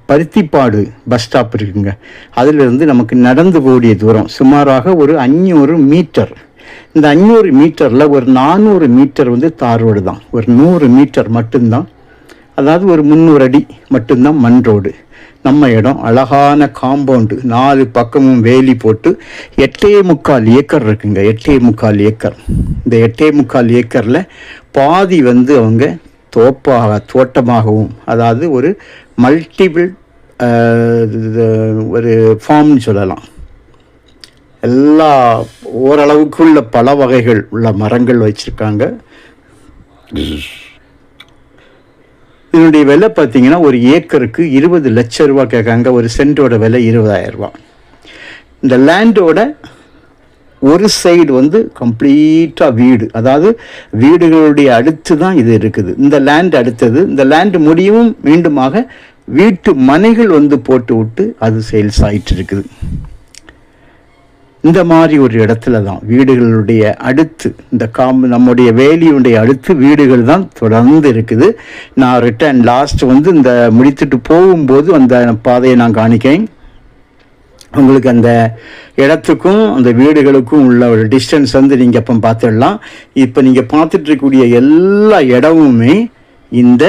Paruthipadu bus stop இருக்குங்க. அதிலிருந்து நமக்கு நடந்து போடிய தூரம் சுமாராக ஒரு 500 மீட்டர். இந்த 500 மீட்டரில் ஒரு 400 மீட்டர் வந்து தார் ரோடு தான், ஒரு 100 மீட்டர் மட்டும்தான், அதாவது ஒரு 300 அடி மட்டும்தான் மண் ரோடு. நம்ம இடம் அழகான காம்பவுண்டு, 4 பக்கமும் வேலி போட்டு 8.25 ஏக்கர் இருக்குங்க. 8.25 ஏக்கர். இந்த 8.25 ஏக்கரில் பாதி வந்து அவங்க தோட்டமாகவும், அதாவது ஒரு மல்டிபிள் ஒரு ஃபார்ம்னு சொல்லலாம். எல்லா ஓரளவுக்குள்ள பல வகைகள் உள்ள மரங்கள் வச்சுருக்காங்க. இதனுடைய விலை பார்த்திங்கன்னா ஒரு ஏக்கருக்கு 20 லட்சம் ரூபா கேட்காங்க. ஒரு சென்ட்டோட விலை 20,000 ரூபா. இந்த லேண்டோட ஒரு சைடு வந்து கம்ப்ளீட்டாக வீடு, அதாவது வீடுகளுடைய அடுத்து தான் இது இருக்குது. இந்த லேண்ட் அடுத்தது, இந்த லேண்ட் முடியவும் மீண்டுமாக வீட்டு மனைகள் வந்து போட்டு விட்டு அது சேல்ஸ் ஆகிட்டு இருக்குது. இந்த மாதிரி ஒரு இடத்துல தான் வீடுகளுடைய அடுத்து, இந்த நம்முடைய வேலியுடைய அடுத்து வீடுகள் தான் தொடர்ந்து இருக்குது. நான் ரிட்டர்ன் லாஸ்ட் வந்து இந்த முடித்துட்டு போகும்போது அந்த பாதையை நான் காணிக்கேன். உங்களுக்கு அந்த இடத்துக்கும் அந்த வீடுகளுக்கும் உள்ள ஒரு டிஸ்டன்ஸ் வந்து நீங்கள் அப்போ பார்த்துடலாம். இப்போ நீங்கள் பார்த்துட்ருக்கக்கூடிய எல்லா இடமுமே இந்த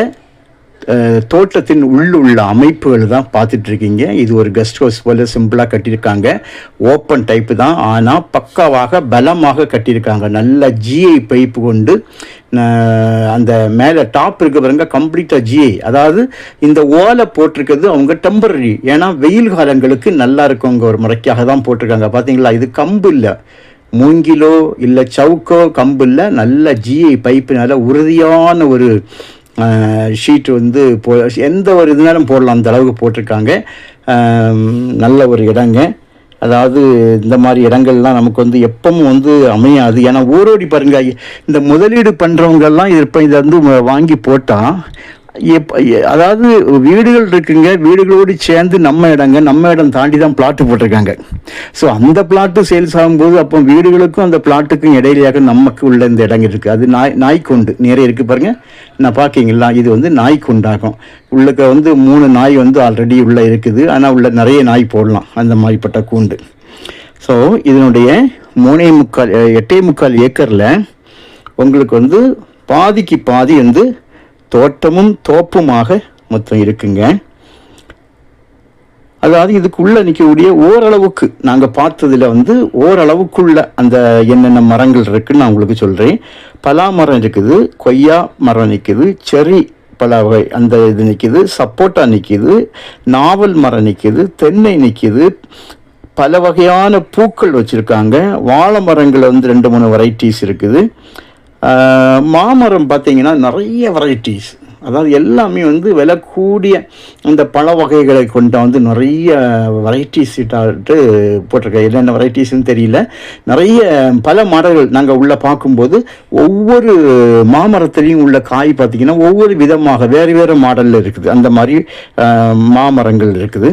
தோட்டத்தின் உள்ள அமைப்புகள் தான் பார்த்துட்ருக்கீங்க. இது ஒரு கெஸ்ட் ஹவுஸ் போல் சிம்பிளாக கட்டியிருக்காங்க. ஓப்பன் டைப்பு தான், ஆனால் பக்காவாக பலமாக கட்டியிருக்காங்க. நல்ல ஜிஐ பைப்பு கொண்டு அந்த மேலே டாப் இருக்க பாருங்க, கம்ப்ளீட்டாக ஜிஐ. அதாவது இந்த ஓலை போட்டிருக்கிறது அவங்க டெம்பரரி, ஏன்னா வெயில் காலங்களுக்கு நல்லா இருக்குங்க ஒரு முறைக்காக தான் போட்டிருக்காங்க. பார்த்தீங்களா, இது கம்பு இல்லை, மூங்கிலோ இல்லை சவுக்கோ கம்பு இல்லை, நல்ல ஜிஐ பைப்புனால உறுதியான ஒரு ஷீட்டு வந்து எந்த ஒரு இதுனாலும் போடலாம், அந்த அளவுக்கு போட்டிருக்காங்க. நல்ல ஒரு இடங்க. அதாவது இந்த மாதிரி இடங்கள்லாம் நமக்கு வந்து எப்பவும் வந்து அமையாது. ஏன்னா ஊரோடி பாருங்க, இந்த முதலீடு பண்ணுறவங்கெல்லாம் இப்போ இதை வந்து வாங்கி போட்டால் அதாவது வீடுகள் இருக்குங்க, வீடுகளோடு சேர்ந்து நம்ம இடம் தாண்டி தான் பிளாட்டு போட்டிருக்காங்க. ஸோ அந்த பிளாட்டு சேல்ஸ் ஆகும்போது அப்போ வீடுகளுக்கும் அந்த பிளாட்டுக்கும் இடையிலையாக நமக்கு உள்ள இந்த இடங்கள் இருக்குது. அது நாய்க்குண்டு நிறைய இருக்குது பாருங்கள், நான் பார்க்கிங்களா, இது வந்து நாய்க்குண்டாகும். உள்ளுக்க வந்து 3 நாய் வந்து ஆல்ரெடி உள்ளே இருக்குது, ஆனால் உள்ள நிறைய நாய் போடலாம் அந்த மாதிரிப்பட்ட கூண்டு. ஸோ இதனுடைய 8.25 ஏக்கரில் உங்களுக்கு வந்து பாதிக்கு பாதி வந்து தோட்டமும் தோப்புமாக மொத்தம் இருக்குங்க. அதாவது இதுக்குள்ளே நிற்கக்கூடிய ஓரளவுக்கு நாங்கள் பார்த்ததில் வந்து ஓரளவுக்குள்ள அந்த என்னென்ன மரங்கள் இருக்குதுன்னு நான் உங்களுக்கு சொல்கிறேன். பலா மரம் இருக்குது, கொய்யா மரம் நிற்குது, செரி பல வகை அந்த இது நிற்கிது, சப்போட்டா நிற்கிது, நாவல் மரம் நிற்கிது, தென்னை நிற்கிது, பல வகையான பூக்கள் வச்சுருக்காங்க. வாழை மரங்கள் வந்து 2-3 வெரைட்டிஸ் இருக்குது. மாமரம் பார்த்திங்கன்னா நிறைய வெரைட்டிஸ், அதாவது எல்லாமே வந்து விலை கூடிய அந்த பழ வகைகளை கொண்ட வந்து நிறைய வெரைட்டிஸ் போட்டிருக்கேன். என்னென்ன வெரைட்டிஸ்ன்னு தெரியல, நிறைய பல மாடல்கள். நாங்கள் உள்ளே பார்க்கும்போது ஒவ்வொரு மாமரத்துலேயும் உள்ள காய் பார்த்திங்கன்னா ஒவ்வொரு விதமாக வேறு வேறு மாடலில் இருக்குது. அந்த மாதிரி மாமரங்கள் இருக்குது.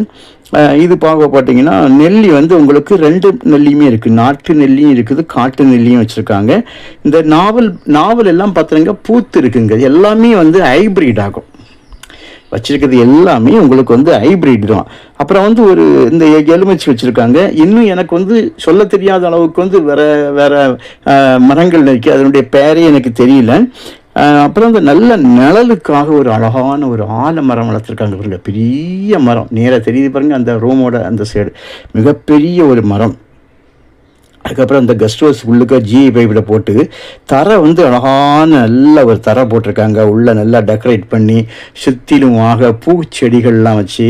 இது பார்த்தீங்கன்னா நெல்லி வந்து உங்களுக்கு 2 நெல்லியுமே இருக்குது, நாட்டு நெல்லியும் இருக்குது, காட்டு நெல்லியும் வச்சுருக்காங்க. இந்த நாவல் எல்லாம் பார்த்தீங்கன்னா பூத்து இருக்குங்க, எல்லாமே வந்து ஹைப்ரிட் ஆகும். வச்சிருக்கிறது எல்லாமே உங்களுக்கு வந்து ஹைப்ரிட் தான். அப்புறம் வந்து ஒரு இந்த எலுமிச்சி வச்சுருக்காங்க. இன்னும் எனக்கு வந்து சொல்ல தெரியாத அளவுக்கு வந்து வேறு மரங்கள் இருக்குது, அதனுடைய பேரே எனக்கு தெரியல. அப்புறம் அந்த நல்ல நிழலுக்காக ஒரு அழகான ஒரு ஆலமரம் வளர்த்துருக்காங்க பாருங்க, பெரிய மரம் நேராக தெரியுது பாருங்கள், அந்த ரூமோட அந்த சைடு மிகப்பெரிய ஒரு மரம். அதுக்கப்புறம் அந்த கெஸ்ட் ஹவுஸ் உள்ளுக்க ஜிஐ பைப்பில் போட்டு தரை வந்து அழகான நல்ல ஒரு தரை போட்டிருக்காங்க. உள்ளே நல்லா டெக்கரேட் பண்ணி சுற்றிலும் பூச்செடிகள்லாம் வச்சு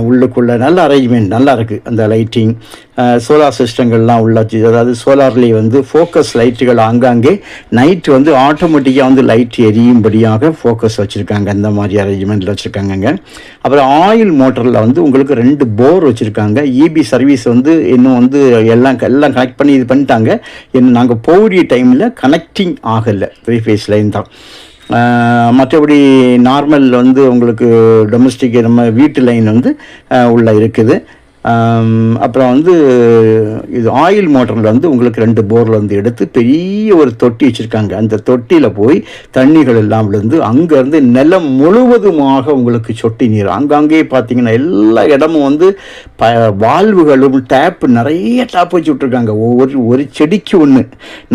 உள்ளுக்குள்ளே நல்ல அரேஞ்ச்மெண்ட் நல்லா இருக்குது. அந்த லைட்டிங் சோலார் சிஸ்டங்கள்லாம் உள்ளாச்சு, அதாவது சோலார்லேயே வந்து ஃபோக்கஸ் லைட்டுகள் ஆங்காங்கே நைட்டு வந்து ஆட்டோமேட்டிக்காக வந்து லைட் எரியும்படியாக ஃபோக்கஸ் வச்சுருக்காங்க. அந்த மாதிரி அரேஞ்ச்மெண்ட்டில் வச்சுருக்காங்கங்க. அப்புறம் ஆயில் மோட்டரில் வந்து உங்களுக்கு 2 போர் வச்சுருக்காங்க. இபி சர்வீஸ் வந்து இன்னும் வந்து எல்லாம் கனெக்ட் பண்ணி இது பண்ணிட்டாங்க. இன்னும் நாங்கள் போகிற டைமில் கனெக்டிங் ஆகலை, 3 ஃபேஸ் லைன் தான். மற்றபடி நார்மல் வந்து உங்களுக்கு டொமஸ்டிக் நம்ம வீட்டு லைன் வந்து உள்ளே இருக்குது. அப்புறம் வந்து இது ஆயில் மோட்டரில் வந்து உங்களுக்கு 2 போரில் வந்து எடுத்து பெரிய ஒரு தொட்டி வச்சுருக்காங்க. அந்த தொட்டியில் போய் தண்ணிகள் எல்லாம் விழுந்து அங்கேருந்து நிலம் முழுவதுமாக உங்களுக்கு சொட்டி நீர். அங்கங்கே பார்த்தீங்கன்னா எல்லா இடமும் வந்து வால்வுகளும் டேப்பு நிறைய டேப் வச்சு விட்ருக்காங்க. ஒரு செடிக்கு ஒன்று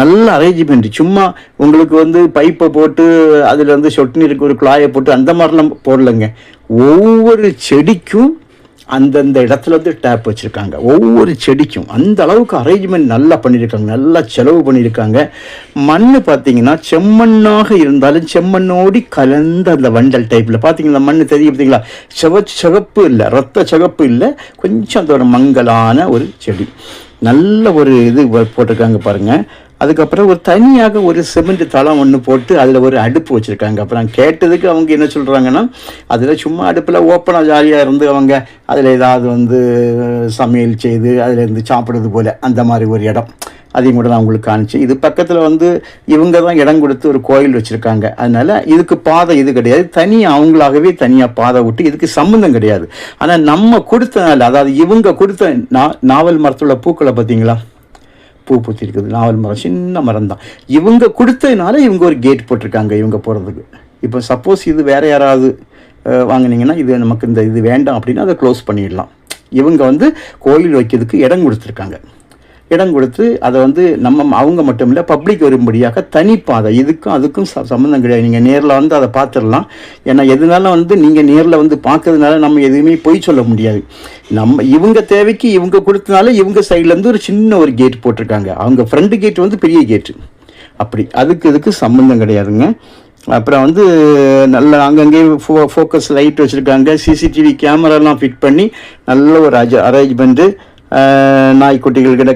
நல்ல அரேஞ்ச்மெண்ட். சும்மா உங்களுக்கு வந்து பைப்பை போட்டு அதில் வந்து சொட்டு நீருக்கு ஒரு குழாயை போட்டு அந்த மாதிரிலாம் போடலைங்க. ஒவ்வொரு செடிக்கும் அந்தந்த இடத்துல வந்து டேப் வச்சுருக்காங்க. ஒவ்வொரு செடிக்கும் அந்த அளவுக்கு அரேஞ்ச்மெண்ட் நல்லா பண்ணியிருக்காங்க, நல்லா செலவு பண்ணியிருக்காங்க. மண் பார்த்தீங்கன்னா செம்மண்ணாக இருந்தாலும் செம்மண்ணோடி கலந்த அந்த வண்டல் டைப்பில் பார்த்தீங்களா மண் தெரியும் பார்த்தீங்களா, சிவப்பு இல்லை, ரத்த சிவப்பு இல்லை, கொஞ்சம் அந்த ஒரு மங்கலான ஒரு செடி. நல்ல ஒரு இது போட்டிருக்காங்க பாருங்கள். அதுக்கப்புறம் ஒரு தனியாக ஒரு சிமெண்ட் தளம் ஒன்று போட்டு அதில் ஒரு அடுப்பு வச்சுருக்காங்க. அப்புறம் கேட்டதுக்கு அவங்க என்ன சொல்கிறாங்கன்னா, அதில் சும்மா அடுப்பில் ஓப்பனாக ஜாலியாக இருந்து அவங்க அதில் ஏதாவது வந்து சமையல் செய்து அதில் இருந்து சாப்பிட்றது போல் அந்த மாதிரி ஒரு இடம். அதையும் கூட நான் உங்களுக்கு காணிச்சு. இது பக்கத்தில் வந்து இவங்க தான் இடம் கொடுத்து ஒரு கோயில் வச்சுருக்காங்க. அதனால் இதுக்கு பாதை இது கிடையாது, தனியாக அவங்களாகவே தனியாக பாதை விட்டு இதுக்கு சம்மந்தம் கிடையாது. ஆனால் நம்ம கொடுத்தனால, அதாவது இவங்க கொடுத்த நாவல் மரத்துள்ள பூக்களை பார்த்தீங்களா, பூ பூத்தி இருக்குது, நாவல் மரம் சின்ன மரம் தான். இவங்க கொடுத்ததுனால இவங்க ஒரு கேட் போட்டிருக்காங்க இவங்க போகிறதுக்கு. இப்போ சப்போஸ் இது வேறு யாராவது வாங்கினீங்கன்னா இது நமக்கு இந்த இது வேண்டாம் அப்படின்னா அதை க்ளோஸ் பண்ணிடலாம். இவங்க வந்து கோயில் வைக்கிறதுக்கு இடம் கொடுத்துருக்காங்க. இடம் கொடுத்து அதை வந்து அவங்க மட்டும் இல்லை பப்ளிக் வரும்படியாக தனிப்பாதை. இதுக்கும் அதுக்கும் சம்மந்தம் கிடையாது. நீங்கள் நேரில் வந்து அதை பார்த்துடலாம். ஏன்னா எதுனாலும் வந்து நீங்கள் நேரில் வந்து பார்க்கறதுனால நம்ம எதுவுமே பொய் சொல்ல முடியாது. இவங்க தேவைக்கு இவங்க கொடுத்தனால இவங்க சைட்லேருந்து ஒரு சின்ன ஒரு கேட் போட்டிருக்காங்க. அவங்க ஃப்ரண்ட் கேட் வந்து பெரிய கேட்டு. அப்படி இதுக்கு சம்மந்தம் கிடையாதுங்க. அப்புறம் வந்து நல்ல அங்கங்கே ஃபோக்கஸ் லைட் வச்சுருக்காங்க. சிசிடிவி கேமராலாம் ஃபிட் பண்ணி நல்ல ஒரு அரேஞ்ச்மெண்ட்டு. நாய்க்குட்டிகள் கிடக்கு.